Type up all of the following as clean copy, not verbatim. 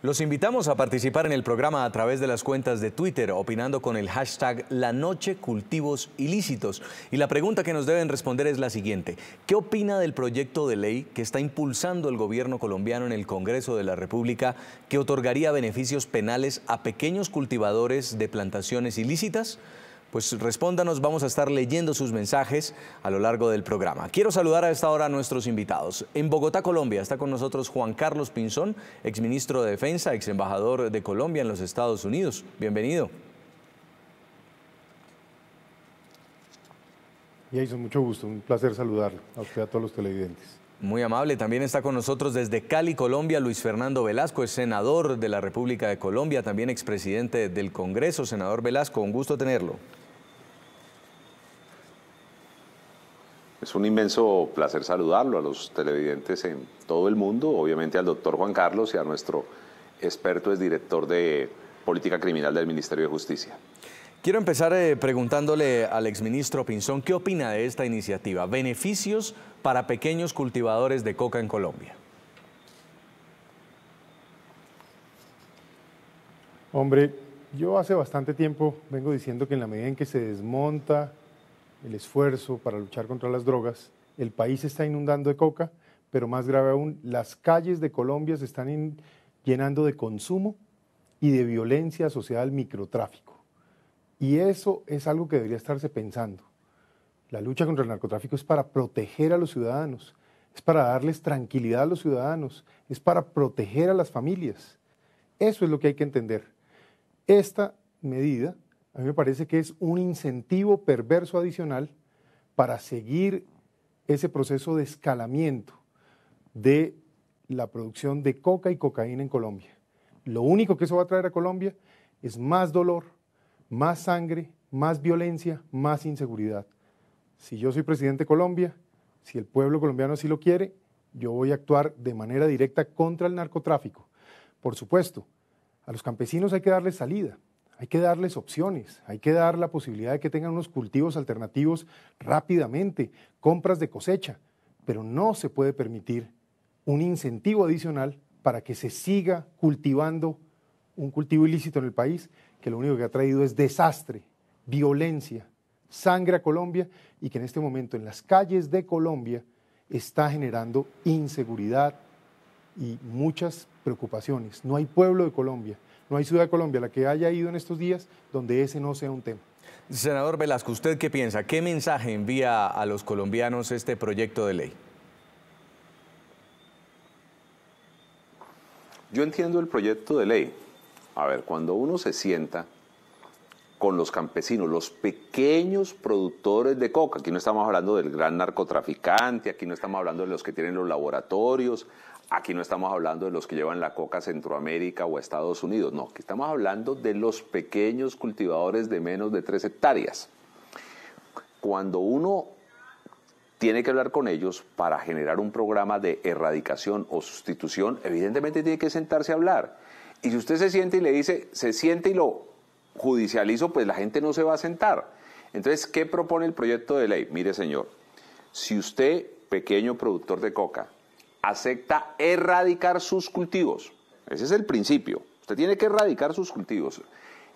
Los invitamos a participar en el programa a través de las cuentas de Twitter, opinando con el hashtag La Noche Cultivos Ilícitos. Y la pregunta que nos deben responder es la siguiente: ¿qué opina del proyecto de ley que está impulsando el gobierno colombiano en el Congreso de la República, que otorgaría beneficios penales a pequeños cultivadores de plantaciones ilícitas? Pues respóndanos, vamos a estar leyendo sus mensajes a lo largo del programa. Quiero saludar a esta hora a nuestros invitados. En Bogotá, Colombia, está con nosotros Juan Carlos Pinzón, exministro de Defensa, exembajador de Colombia en los Estados Unidos. Bienvenido. Jason, mucho gusto, un placer saludarlo, a usted y a todos los televidentes. Muy amable. También está con nosotros desde Cali, Colombia, Luis Fernando Velasco, es senador de la República de Colombia, también expresidente del Congreso. Senador Velasco, un gusto tenerlo. Es un inmenso placer saludarlo a los televidentes en todo el mundo, obviamente al doctor Juan Carlos y a nuestro experto, es director de Política Criminal del Ministerio de Justicia. Quiero empezar preguntándole al exministro Pinzón, ¿qué opina de esta iniciativa? Beneficios para pequeños cultivadores de coca en Colombia. Hombre, yo hace bastante tiempo vengo diciendo que en la medida en que se desmonta el esfuerzo para luchar contra las drogas, el país se está inundando de coca, pero más grave aún, las calles de Colombia se están llenando de consumo y de violencia asociada al microtráfico. Y eso es algo que debería estarse pensando. La lucha contra el narcotráfico es para proteger a los ciudadanos, es para darles tranquilidad a los ciudadanos, es para proteger a las familias. Eso es lo que hay que entender. Esta medida, a mí me parece que es un incentivo perverso adicional para seguir ese proceso de escalamiento de la producción de coca y cocaína en Colombia. Lo único que eso va a traer a Colombia es más dolor, más sangre, más violencia, más inseguridad. Si yo soy presidente de Colombia, si el pueblo colombiano así lo quiere, yo voy a actuar de manera directa contra el narcotráfico. Por supuesto, a los campesinos hay que darles salida. Hay que darles opciones, hay que dar la posibilidad de que tengan unos cultivos alternativos rápidamente, compras de cosecha, pero no se puede permitir un incentivo adicional para que se siga cultivando un cultivo ilícito en el país, que lo único que ha traído es desastre, violencia, sangre a Colombia y que en este momento en las calles de Colombia está generando inseguridad y muchas preocupaciones. No hay pueblo de Colombia, no hay ciudad de Colombia a la que haya ido en estos días donde ese no sea un tema. Senador Velasco, ¿usted qué piensa? ¿Qué mensaje envía a los colombianos este proyecto de ley? Yo entiendo el proyecto de ley. A ver, cuando uno se sienta con los campesinos, los pequeños productores de coca, aquí no estamos hablando del gran narcotraficante, aquí no estamos hablando de los que tienen los laboratorios, aquí no estamos hablando de los que llevan la coca a Centroamérica o a Estados Unidos, no, aquí estamos hablando de los pequeños cultivadores de menos de 3 hectáreas. Cuando uno tiene que hablar con ellos para generar un programa de erradicación o sustitución, evidentemente tiene que sentarse a hablar. Y si usted se siente y le dice, se siente y lo judicializo, pues la gente no se va a sentar. Entonces, ¿qué propone el proyecto de ley? Mire, señor, si usted, pequeño productor de coca, acepta erradicar sus cultivos, ese es el principio, usted tiene que erradicar sus cultivos,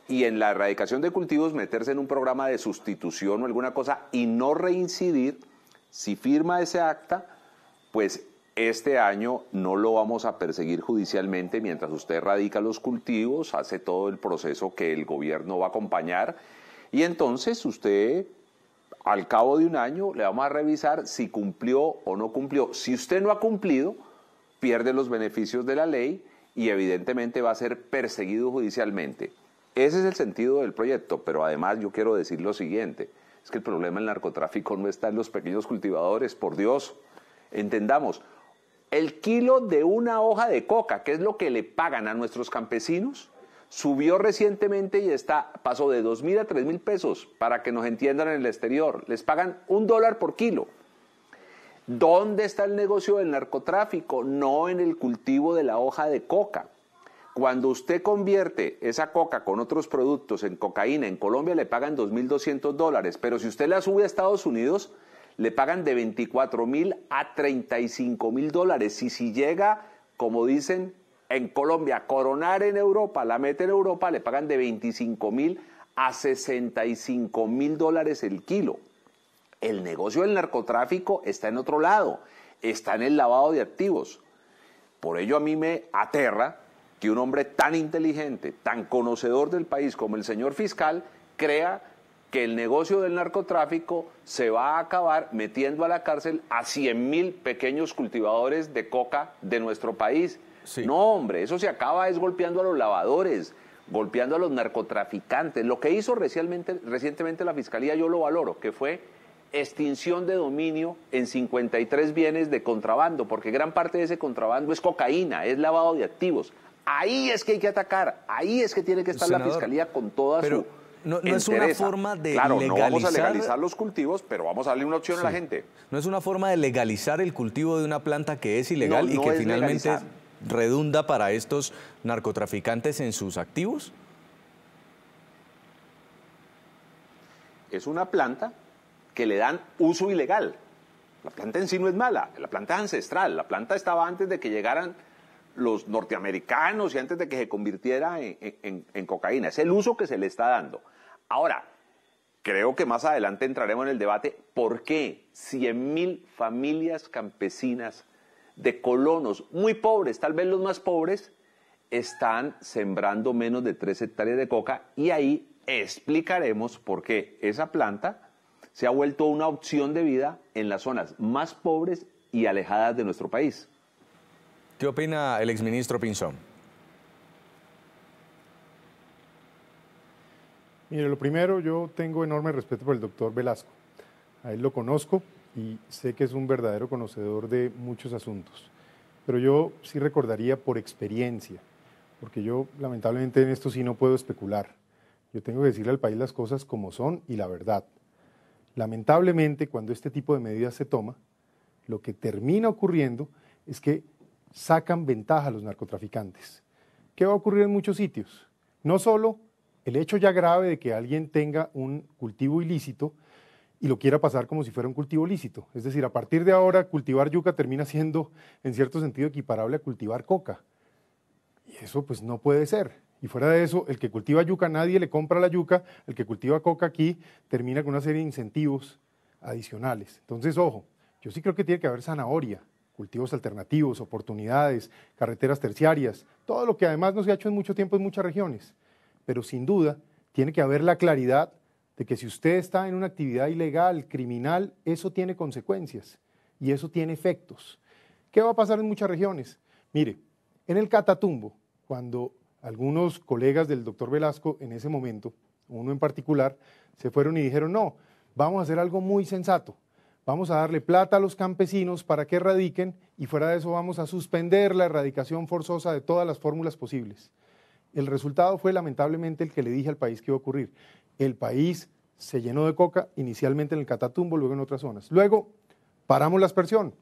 y en la erradicación de cultivos meterse en un programa de sustitución o alguna cosa y no reincidir, si firma ese acta, pues este año no lo vamos a perseguir judicialmente mientras usted erradica los cultivos, hace todo el proceso que el gobierno va a acompañar, y entonces usted, al cabo de un año, le vamos a revisar si cumplió o no cumplió. Si usted no ha cumplido, pierde los beneficios de la ley y evidentemente va a ser perseguido judicialmente. Ese es el sentido del proyecto, pero además yo quiero decir lo siguiente, es que el problema del narcotráfico no está en los pequeños cultivadores, por Dios, entendamos. El kilo de una hoja de coca, que es lo que le pagan a nuestros campesinos, subió recientemente y pasó de 2.000 a 3.000 pesos, para que nos entiendan en el exterior. Les pagan $1 por kilo. ¿Dónde está el negocio del narcotráfico? No en el cultivo de la hoja de coca. Cuando usted convierte esa coca con otros productos en cocaína, en Colombia le pagan $2.200, pero si usted la sube a Estados Unidos, le pagan de $24.000 a $35.000. Y si llega, como dicen, en Colombia, Coronar en Europa, la mete en Europa, le pagan de 25.000 a 65.000 dólares el kilo. El negocio del narcotráfico está en otro lado, está en el lavado de activos. Por ello a mí me aterra que un hombre tan inteligente, tan conocedor del país como el señor fiscal, crea que el negocio del narcotráfico se va a acabar metiendo a la cárcel a 100.000 pequeños cultivadores de coca de nuestro país. Sí. No, hombre, eso se acaba es golpeando a los lavadores, golpeando a los narcotraficantes. Lo que hizo recientemente la Fiscalía, yo lo valoro, que fue extinción de dominio en 53 bienes de contrabando, porque gran parte de ese contrabando es cocaína, es lavado de activos. Ahí es que hay que atacar, ahí es que tiene que estar senador, la Fiscalía con toda su no es una forma de legalizar... no vamos a legalizar los cultivos, pero vamos a darle una opción a la gente. No es una forma de legalizar el cultivo de una planta que es ilegal y que finalmente redunda para estos narcotraficantes en sus activos. Es una planta que le dan uso ilegal. La planta en sí no es mala, la planta es ancestral, la planta estaba antes de que llegaran los norteamericanos y antes de que se convirtiera en cocaína. Es el uso que se le está dando. Ahora, creo que más adelante entraremos en el debate por qué 100.000 familias campesinas de colonos muy pobres, tal vez los más pobres, están sembrando menos de 3 hectáreas de coca, y ahí explicaremos por qué esa planta se ha vuelto una opción de vida en las zonas más pobres y alejadas de nuestro país. ¿Qué opina el exministro Pinzón? Mire, lo primero, yo tengo enorme respeto por el doctor Velasco. A él lo conozco y sé que es un verdadero conocedor de muchos asuntos. Pero yo sí recordaría por experiencia, porque yo lamentablemente en esto sí no puedo especular. Yo tengo que decirle al país las cosas como son y la verdad. Lamentablemente, cuando este tipo de medidas se toma, lo que termina ocurriendo es que sacan ventaja a los narcotraficantes. ¿Qué va a ocurrir en muchos sitios? No solo el hecho ya grave de que alguien tenga un cultivo ilícito y lo quiera pasar como si fuera un cultivo lícito. Es decir, a partir de ahora, cultivar yuca termina siendo, en cierto sentido, equiparable a cultivar coca. Y eso pues no puede ser. Y fuera de eso, el que cultiva yuca, nadie le compra la yuca, el que cultiva coca aquí termina con una serie de incentivos adicionales. Entonces, ojo, yo sí creo que tiene que haber zanahoria, cultivos alternativos, oportunidades, carreteras terciarias, todo lo que además no se ha hecho en mucho tiempo en muchas regiones. Pero sin duda, tiene que haber la claridad de que si usted está en una actividad ilegal, criminal, eso tiene consecuencias y eso tiene efectos. ¿Qué va a pasar en muchas regiones? Mire, en el Catatumbo, cuando algunos colegas del doctor Velasco en ese momento, uno en particular, se fueron y dijeron, no, vamos a hacer algo muy sensato, vamos a darle plata a los campesinos para que erradiquen y fuera de eso vamos a suspender la erradicación forzosa de todas las fórmulas posibles. El resultado fue lamentablemente el que le dije al país que iba a ocurrir. El país se llenó de coca, inicialmente en el Catatumbo, luego en otras zonas. Luego paramos la aspersión.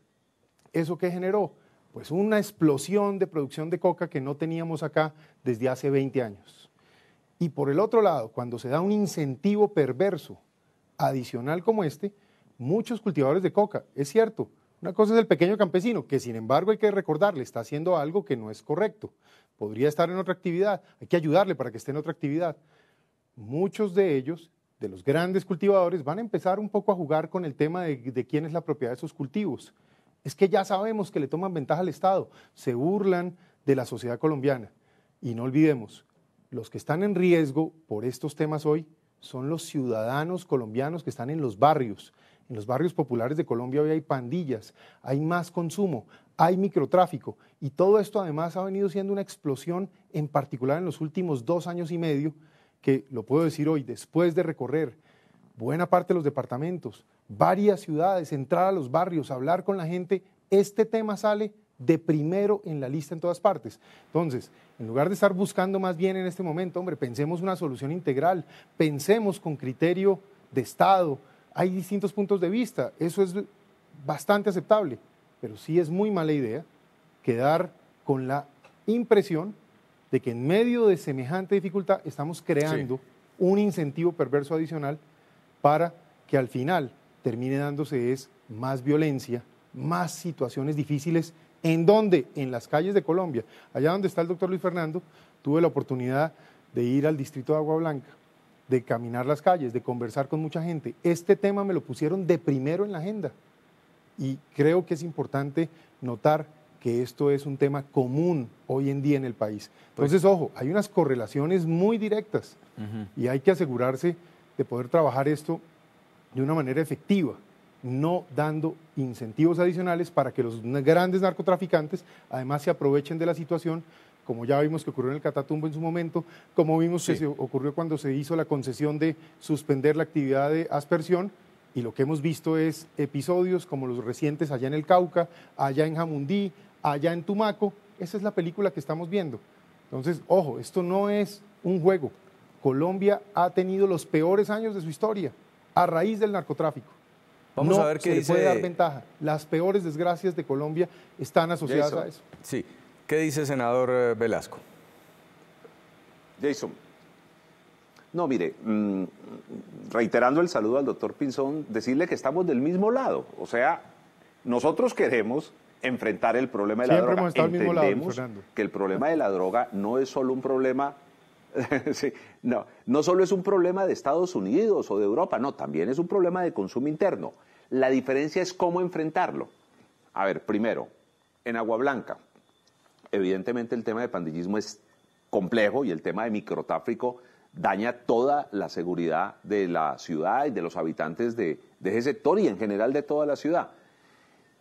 ¿Eso qué generó? Pues una explosión de producción de coca que no teníamos acá desde hace 20 años. Y por el otro lado, cuando se da un incentivo perverso adicional como este, muchos cultivadores de coca, es cierto, una cosa es el pequeño campesino, que sin embargo hay que recordarle, está haciendo algo que no es correcto, podría estar en otra actividad, hay que ayudarle para que esté en otra actividad. Muchos de ellos, de los grandes cultivadores, van a empezar un poco a jugar con el tema de quién es la propiedad de esos cultivos. Es que ya sabemos que le toman ventaja al Estado, se burlan de la sociedad colombiana. Y no olvidemos, los que están en riesgo por estos temas hoy son los ciudadanos colombianos que están en los barrios. En los barrios populares de Colombia hoy hay pandillas, hay más consumo, hay microtráfico. Y todo esto además ha venido siendo una explosión, en particular en los últimos 2 años y medio, que lo puedo decir hoy, después de recorrer buena parte de los departamentos, varias ciudades, entrar a los barrios, hablar con la gente, este tema sale de primero en la lista en todas partes. Entonces, en lugar de estar buscando más bien en este momento, hombre, pensemos una solución integral, pensemos con criterio de Estado, hay distintos puntos de vista, eso es bastante aceptable, pero sí es muy mala idea quedar con la impresión de que en medio de semejante dificultad estamos creando un incentivo perverso adicional para que al final termine dándose más violencia, más situaciones difíciles. ¿En dónde? En las calles de Colombia. Allá donde está el doctor Luis Fernando, tuve la oportunidad de ir al distrito de Agua Blanca, de caminar las calles, de conversar con mucha gente. Este tema me lo pusieron de primero en la agenda y creo que es importante notar que esto es un tema común hoy en día en el país. Entonces, ojo, hay unas correlaciones muy directas y hay que asegurarse de poder trabajar esto de una manera efectiva, no dando incentivos adicionales para que los grandes narcotraficantes además se aprovechen de la situación, como ya vimos que ocurrió en el Catatumbo en su momento, como vimos que se ocurrió cuando se hizo la concesión de suspender la actividad de aspersión, y lo que hemos visto es episodios como los recientes allá en el Cauca, allá en Jamundí, allá en Tumaco. Esa es la película que estamos viendo. Entonces, ojo, esto no es un juego. Colombia ha tenido los peores años de su historia a raíz del narcotráfico. Vamos a ver qué dice... puede dar ventaja. Las peores desgracias de Colombia están asociadas a eso. Sí. ¿Qué dice senador Velasco? Jason. No, mire, reiterando el saludo al doctor Pinzón, decirle que estamos del mismo lado. O sea, nosotros queremos enfrentar el problema de la droga. Hemos estado al mismo lado, Fernando. Que el problema de la droga no es solo un problema... sí, no solo es un problema de Estados Unidos o de Europa, no, también es un problema de consumo interno. La diferencia es cómo enfrentarlo. A ver, primero, en Agua Blanca, evidentemente el tema de pandillismo es complejo y el tema de microtráfico daña toda la seguridad de la ciudad y de los habitantes de ese sector y en general de toda la ciudad.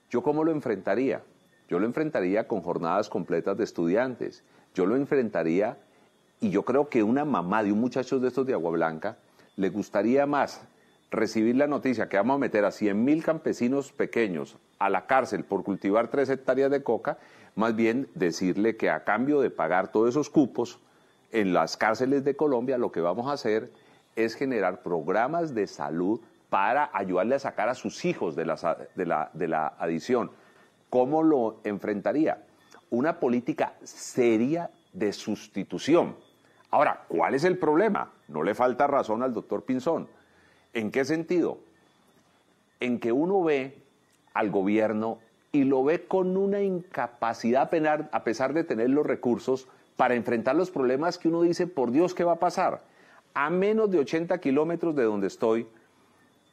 ¿Yo cómo lo enfrentaría? Yo lo enfrentaría con jornadas completas de estudiantes. Yo lo enfrentaría, y yo creo que una mamá de un muchacho de estos de Agua Blanca le gustaría más recibir la noticia que vamos a meter a 100.000 campesinos pequeños a la cárcel por cultivar 3 hectáreas de coca, más bien decirle que a cambio de pagar todos esos cupos en las cárceles de Colombia, lo que vamos a hacer es generar programas de salud para ayudarle a sacar a sus hijos de la adicción. ¿Cómo lo enfrentaría? Una política seria de sustitución. Ahora, ¿cuál es el problema? No le falta razón al doctor Pinzón. ¿En qué sentido? En que uno ve al gobierno y lo ve con una incapacidad a pesar de tener los recursos para enfrentar los problemas que uno dice, por Dios, ¿qué va a pasar? A menos de 80 kilómetros de donde estoy,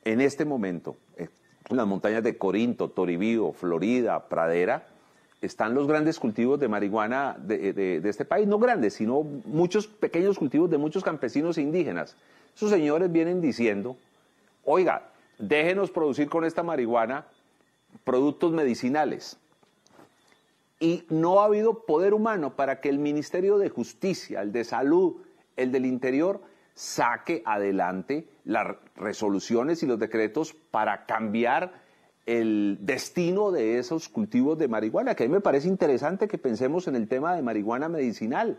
en este momento, en las montañas de Corinto, Toribío, Florida, Pradera, están los grandes cultivos de marihuana de este país, no grandes, sino muchos pequeños cultivos de muchos campesinos e indígenas. Esos señores vienen diciendo, oiga, déjenos producir con esta marihuana productos medicinales. Y no ha habido poder humano para que el Ministerio de Justicia, el de Salud, el del Interior, saque adelante las resoluciones y los decretos para cambiar el destino de esos cultivos de marihuana, que a mí me parece interesante que pensemos en el tema de marihuana medicinal.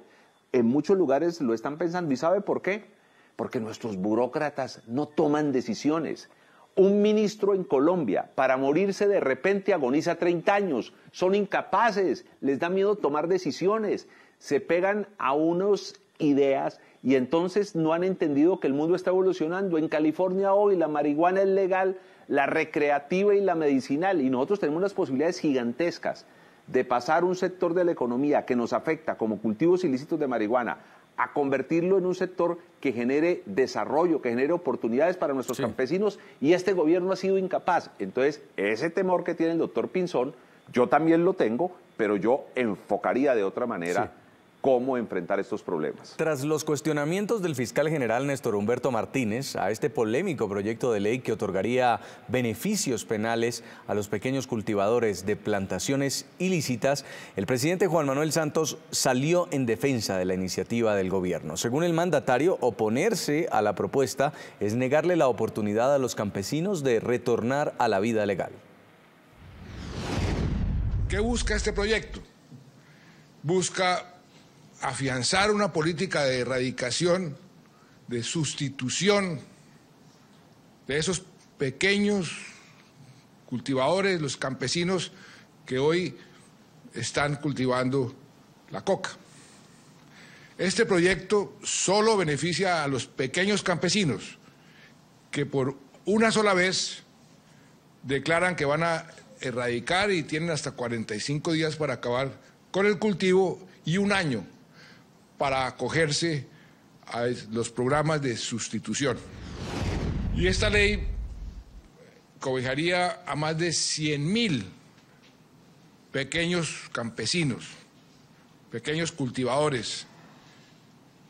En muchos lugares lo están pensando, ¿y sabe por qué? Porque nuestros burócratas no toman decisiones. Un ministro en Colombia, para morirse de repente, agoniza 30 años. Son incapaces, les da miedo tomar decisiones, se pegan a unas ideas y entonces no han entendido que el mundo está evolucionando. En California hoy la marihuana es legal, la recreativa y la medicinal, y nosotros tenemos unas posibilidades gigantescas de pasar un sector de la economía que nos afecta como cultivos ilícitos de marihuana a convertirlo en un sector que genere desarrollo, que genere oportunidades para nuestros campesinos, y este gobierno ha sido incapaz. Entonces, ese temor que tiene el doctor Pinzón, yo también lo tengo, pero yo enfocaría de otra manera cómo enfrentar estos problemas. Tras los cuestionamientos del fiscal general Néstor Humberto Martínez a este polémico proyecto de ley que otorgaría beneficios penales a los pequeños cultivadores de plantaciones ilícitas, el presidente Juan Manuel Santos salió en defensa de la iniciativa del gobierno. Según el mandatario, oponerse a la propuesta es negarle la oportunidad a los campesinos de retornar a la vida legal. ¿Qué busca este proyecto? Busca afianzar una política de erradicación, de sustitución de esos pequeños cultivadores, los campesinos que hoy están cultivando la coca. Este proyecto solo beneficia a los pequeños campesinos que por una sola vez declaran que van a erradicar y tienen hasta 45 días para acabar con el cultivo y 1 año para acogerse a los programas de sustitución. Y esta ley cobijaría a más de 100.000 pequeños campesinos, pequeños cultivadores,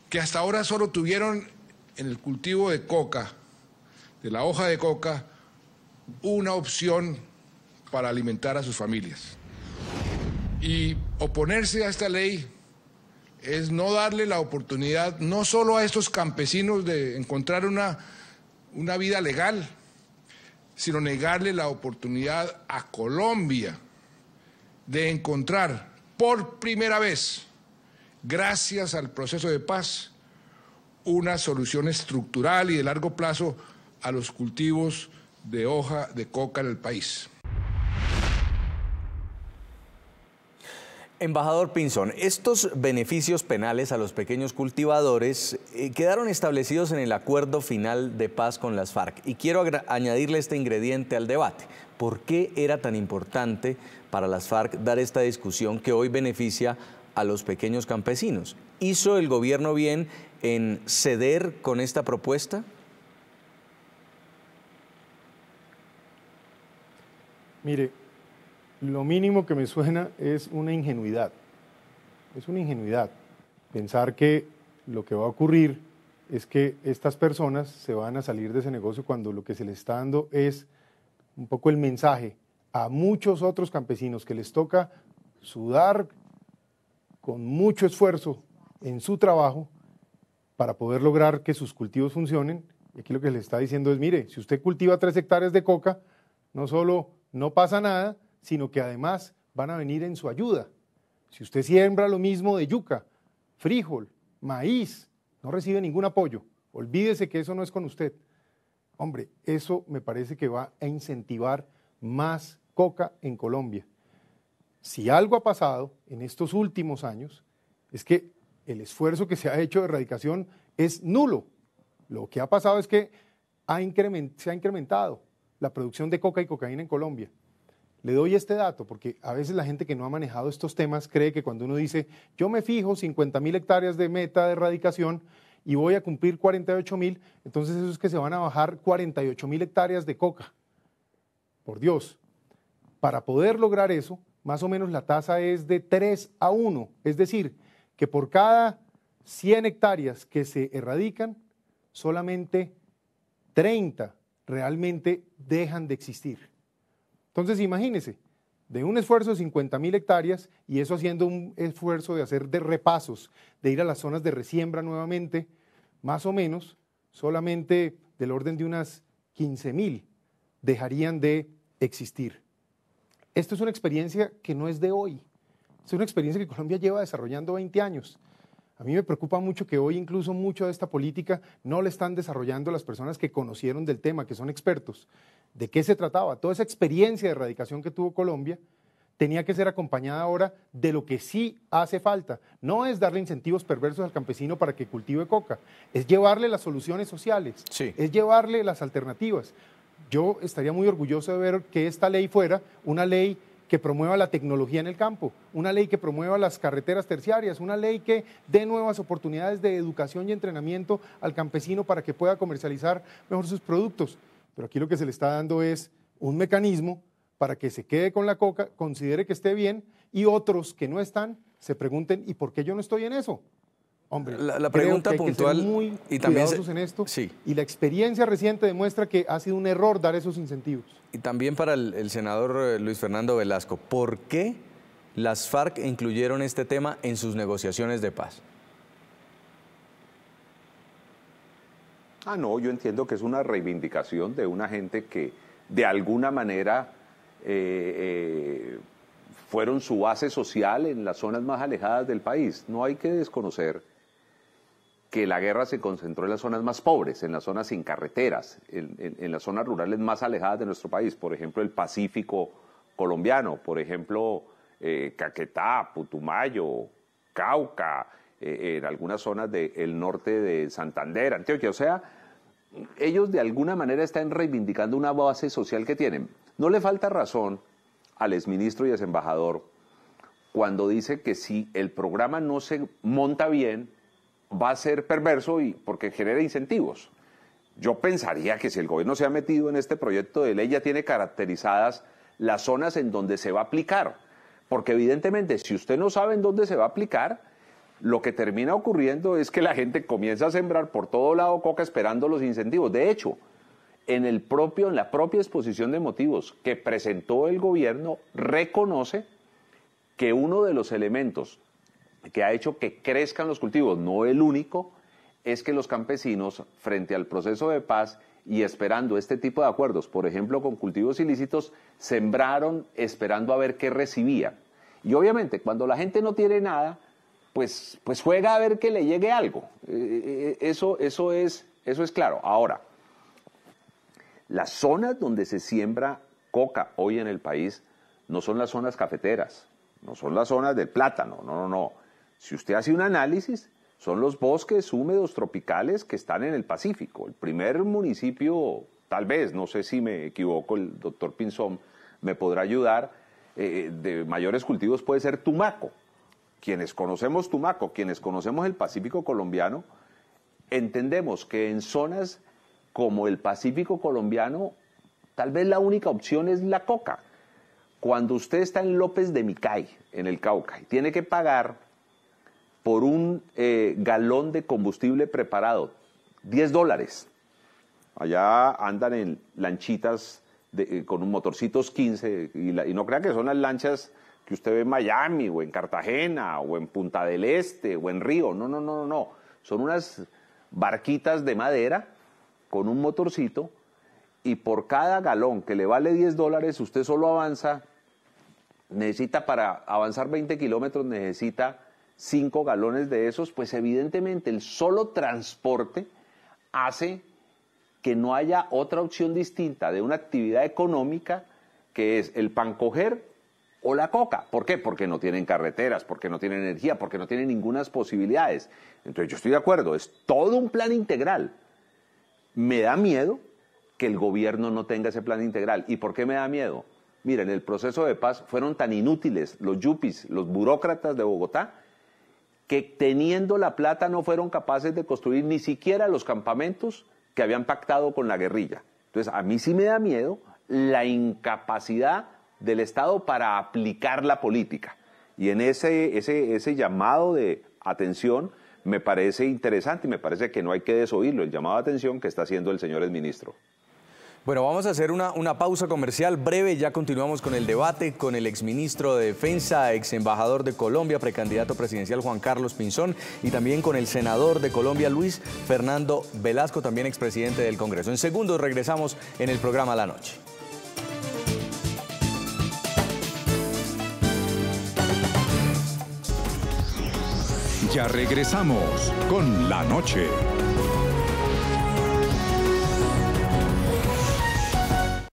que hasta ahora solo tuvieron en el cultivo de coca, de la hoja de coca, una opción para alimentar a sus familias. Y oponerse a esta ley es no darle la oportunidad, no solo a estos campesinos de encontrar una vida legal, sino negarle la oportunidad a Colombia de encontrar por primera vez, gracias al proceso de paz, una solución estructural y de largo plazo a los cultivos de hoja de coca en el país. Embajador Pinzón, estos beneficios penales a los pequeños cultivadores quedaron establecidos en el acuerdo final de paz con las FARC. Y quiero añadirle este ingrediente al debate. ¿Por qué era tan importante para las FARC dar esta discusión que hoy beneficia a los pequeños campesinos? ¿Hizo el gobierno bien en ceder con esta propuesta? Mire, lo mínimo que me suena es una ingenuidad. Es una ingenuidad pensar que lo que va a ocurrir es que estas personas se van a salir de ese negocio cuando lo que se les está dando es un poco el mensaje a muchos otros campesinos que les toca sudar con mucho esfuerzo en su trabajo para poder lograr que sus cultivos funcionen. Y aquí lo que les está diciendo es, mire, si usted cultiva 3 hectáreas de coca, no solo no pasa nada, sino que además van a venir en su ayuda. Si usted siembra lo mismo de yuca, frijol, maíz, no recibe ningún apoyo. Olvídese que eso no es con usted. Hombre, eso me parece que va a incentivar más coca en Colombia. Si algo ha pasado en estos últimos años, es que el esfuerzo que se ha hecho de erradicación es nulo. Lo que ha pasado es que se ha incrementado la producción de coca y cocaína en Colombia. Le doy este dato porque a veces la gente que no ha manejado estos temas cree que cuando uno dice yo me fijo 50.000 hectáreas de meta de erradicación y voy a cumplir 48.000, entonces eso es que se van a bajar 48.000 hectáreas de coca. Por Dios, para poder lograr eso, más o menos la tasa es de 3-1, es decir, que por cada 100 hectáreas que se erradican, solamente 30 realmente dejan de existir. Entonces imagínense, de un esfuerzo de 50.000 hectáreas y eso haciendo un esfuerzo de hacer de repasos, de ir a las zonas de resiembra nuevamente, más o menos, solamente del orden de unas 15.000 dejarían de existir. Esto es una experiencia que no es de hoy, es una experiencia que Colombia lleva desarrollando 20 años. A mí me preocupa mucho que hoy incluso mucho de esta política no la están desarrollando las personas que conocieron del tema, que son expertos. ¿De qué se trataba? Toda esa experiencia de erradicación que tuvo Colombia tenía que ser acompañada ahora de lo que sí hace falta. No es darle incentivos perversos al campesino para que cultive coca, es llevarle las soluciones sociales, es llevarle las alternativas. Yo estaría muy orgulloso de ver que esta ley fuera una ley que promueva la tecnología en el campo, una ley que promueva las carreteras terciarias, una ley que dé nuevas oportunidades de educación y entrenamiento al campesino para que pueda comercializar mejor sus productos. Pero aquí lo que se le está dando es un mecanismo para que se quede con la coca, considere que esté bien y otros que no están se pregunten ¿y por qué yo no estoy en eso? Hombre, la pregunta creo que puntual hay que ser muy y también cuidadosos en esto sí. Y la experiencia reciente demuestra que ha sido un error dar esos incentivos. Y también para el senador Luis Fernando Velasco, ¿por qué las FARC incluyeron este tema en sus negociaciones de paz? No, yo entiendo que es una reivindicación de una gente que de alguna manera fueron su base social en las zonas más alejadas del país. No hay que desconocer que la guerra se concentró en las zonas más pobres, en las zonas sin carreteras, en las zonas rurales más alejadas de nuestro país, por ejemplo el Pacífico colombiano, por ejemplo Caquetá, Putumayo, Cauca, en algunas zonas del norte de Santander, Antioquia. O sea, ellos de alguna manera están reivindicando una base social que tienen. No le falta razón al exministro y exembajador cuando dice que si el programa no se monta bien, va a ser perverso y porque genera incentivos. Yo pensaría que si el gobierno se ha metido en este proyecto de ley, ya tiene caracterizadas las zonas en donde se va a aplicar. Porque evidentemente, si usted no sabe en dónde se va a aplicar, lo que termina ocurriendo es que la gente comienza a sembrar por todo lado coca esperando los incentivos. De hecho, en la propia exposición de motivos que presentó el gobierno, reconoce que uno de los elementos que ha hecho que crezcan los cultivos, no el único, es que los campesinos, frente al proceso de paz y esperando este tipo de acuerdos, por ejemplo con cultivos ilícitos, sembraron esperando a ver qué recibían. Y obviamente cuando la gente no tiene nada, pues juega a ver que le llegue algo. Eso es claro. Ahora, las zonas donde se siembra coca hoy en el país no son las zonas cafeteras, no son las zonas del plátano, no. Si usted hace un análisis, son los bosques húmedos tropicales que están en el Pacífico. El primer municipio, tal vez, no sé si me equivoco, el doctor Pinzón me podrá ayudar, de mayores cultivos puede ser Tumaco. Quienes conocemos Tumaco, quienes conocemos el Pacífico colombiano, entendemos que en zonas como el Pacífico colombiano, tal vez la única opción es la coca. Cuando usted está en López de Micay, en el Cauca, y tiene que pagar por un galón de combustible preparado $10. Allá andan en lanchitas con un motorcitos 15, y no crea que son las lanchas que usted ve en Miami, o en Cartagena, o en Punta del Este, o en Río. No. Son unas barquitas de madera con un motorcito, y por cada galón que le vale $10, usted solo avanza, para avanzar 20 kilómetros necesita 5 galones de esos. Pues evidentemente el solo transporte hace que no haya otra opción distinta de una actividad económica que es el pan coger o la coca. ¿Por qué? Porque no tienen carreteras, porque no tienen energía, porque no tienen ninguna posibilidades. Entonces yo estoy de acuerdo, es todo un plan integral. Me da miedo que el gobierno no tenga ese plan integral. ¿Y por qué me da miedo? Miren, en el proceso de paz fueron tan inútiles los yupis, los burócratas de Bogotá, que teniendo la plata no fueron capaces de construir ni siquiera los campamentos que habían pactado con la guerrilla. Entonces, a mí sí me da miedo la incapacidad del Estado para aplicar la política. Y en ese llamado de atención me parece interesante y me parece que no hay que desoírlo, el llamado de atención que está haciendo el señor exministro. Bueno, vamos a hacer una pausa comercial breve, ya continuamos con el debate con el exministro de Defensa, exembajador de Colombia, precandidato presidencial Juan Carlos Pinzón, y también con el senador de Colombia, Luis Fernando Velasco, también expresidente del Congreso. En segundos regresamos en el programa La Noche. Ya regresamos con La Noche.